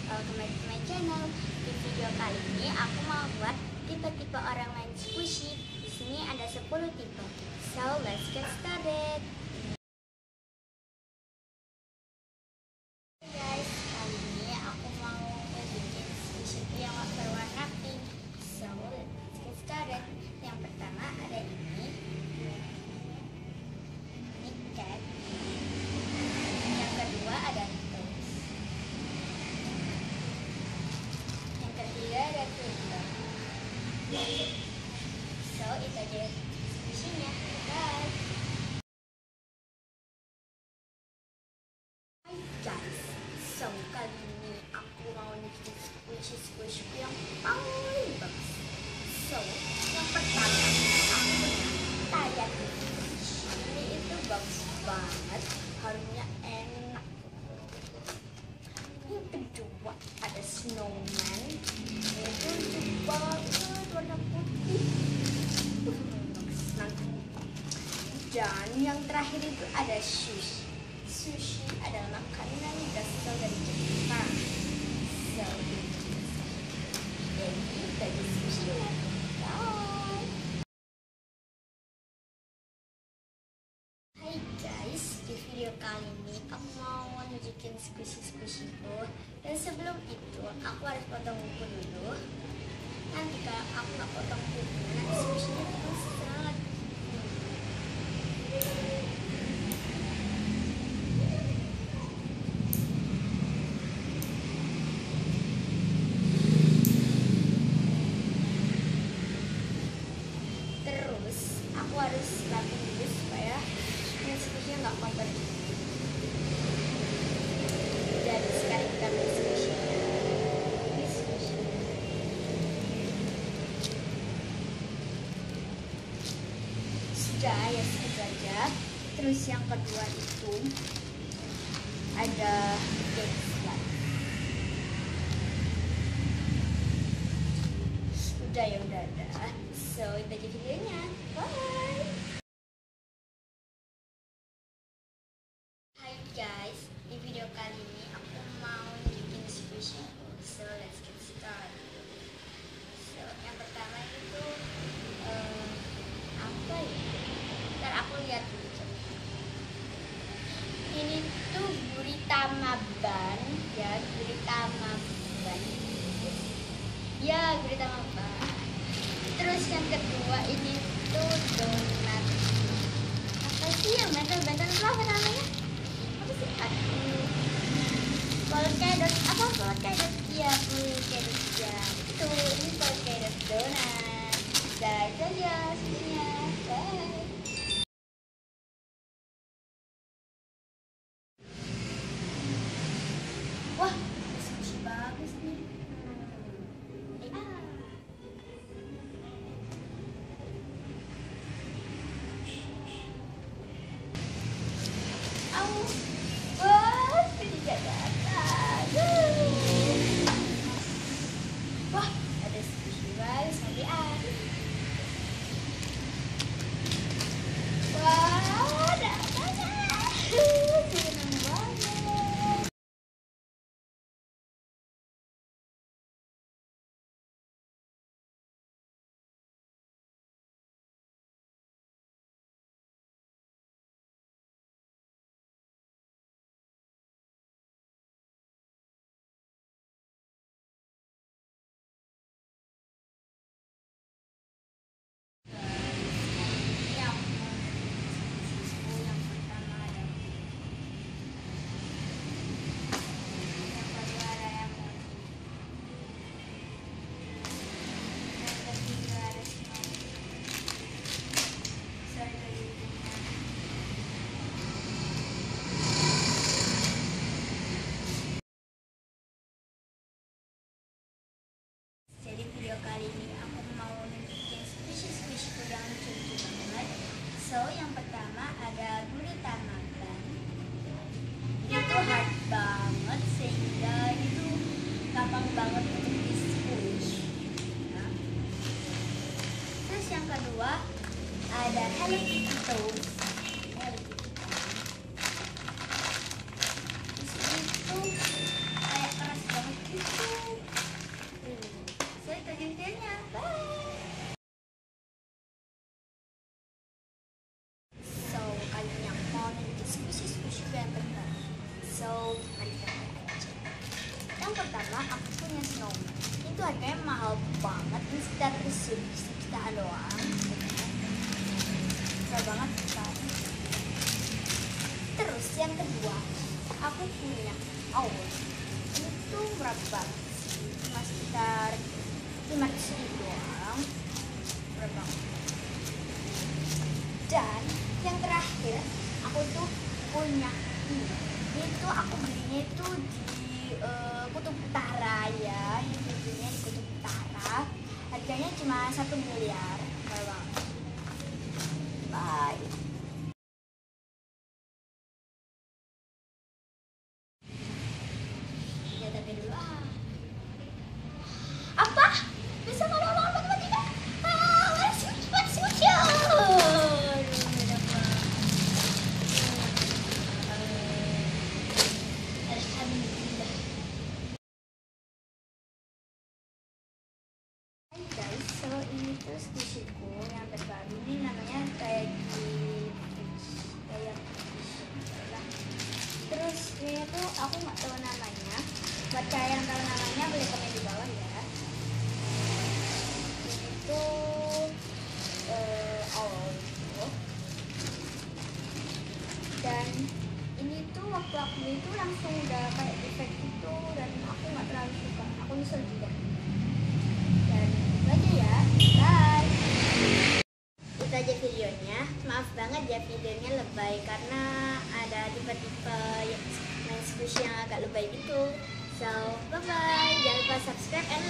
welcome back to my channel. Di video kali ini aku mau buat tipe-tipe orang main squishy. Di sini ada 10 tipe. So let's get started. Guys, kali ini aku mau bikin squishy yang berwarna pink. So let's get started. Yang pertama ada ini cat. Yang kedua ada toast. Yang ketiga ada twitter. So itu aja squishy-nya. Bye. Hai guys, so kali ini aku mau bikin squishy yang paling bagus. So yang pertama aku punya Tiger Fish. Ini itu bagus banget, harumnya enak. Yang kedua ada snowman. Itu lucu banget, warna putih. Dan yang terakhir itu ada sushi. Sushi adalah makanan berasal dari Jepang. So jadi bagi sushi-nya. Bye. Hai guys, di video kali ini aku mau nunjukin squishy-squishyku. Dan sebelum itu aku harus potong kuku dulu. Nanti kalau aku nggak potong kuku, nanti squishy-nya rusak. Terus aku harus rapin dulu supaya squishy-nya nggak kotor. Jadi sekarang kita beli squishy-nya. Ini squishy-nya. Sudah, ya segitu aja. Terus yang kedua itu ada cake slide. Udah ya, udah. So itu aja videonya. Bye. Hai guys, di video kali ini aku mau bikin squishy. So let's get started. So yang pertama itu apa ya? Ntar aku lihat dulu. Ini tuh Guritama ban, ya Guritama ban. Ya Guritama ban. Terus yang kedua ini tuh donat. Apa sih yang bentol-bentol itu apa namanya? Apa sih? Aduh. Polkadot. Apa polkadot? Iya polkadot ya. Itu ini polkadot donat. Dah itu aja sebenarnya. Bye. Wah, squishy bagus nih. Wah, ada squishy bagus nanti wah, ada banyak. Senang banget. Jadi video kali ini aku mau nunjukin squishy yang lucu-lucu banget. So yang pertama ada Guritama ban. Ini tuh hard banget sehingga itu gampang banget untuk di squish. Nah. Terus yang kedua ada Hello Kitty Toast. Hello Kitty Toast. Di sini tuh kayak keras banget gitu. mari kita mulai aja. Yang pertama aku punya snowman. Itu harganya mahal banget, ini sekitar 1 jutaan doang. Mahal banget kan. Terus yang kedua aku punya owl. Ini tuh berapa sih? Cuma sekitar 500.000 doang. Berapa? Dan yang terakhir aku tuh punya ini. Itu aku belinya itu di Kutub Utara ya. Ini belinya di Kutub Utara. Harganya cuma 1 miliar. Bye. Bye. Ya tapi dulu Apa? Bisa ngomong matematika? What's Alhamdulillah. Hai guys, so ini tuh squishyku yang terbaru. Ini namanya kayak terus ini tuh aku nggak tahu namanya. Buat kalian yang tahu namanya boleh komen di bawah ya. Ini tuh dan ini tuh waktu aku beli itu langsung udah kayak defect gitu dan aku nggak terlalu suka. Aku nyesel juga. Dan itu aja ya. Bye. Itu aja videonya. Maaf banget ya videonya lebay karena ada tipe-tipe main squishy yang agak lebay gitu. So bye bye. Jangan lupa subscribe and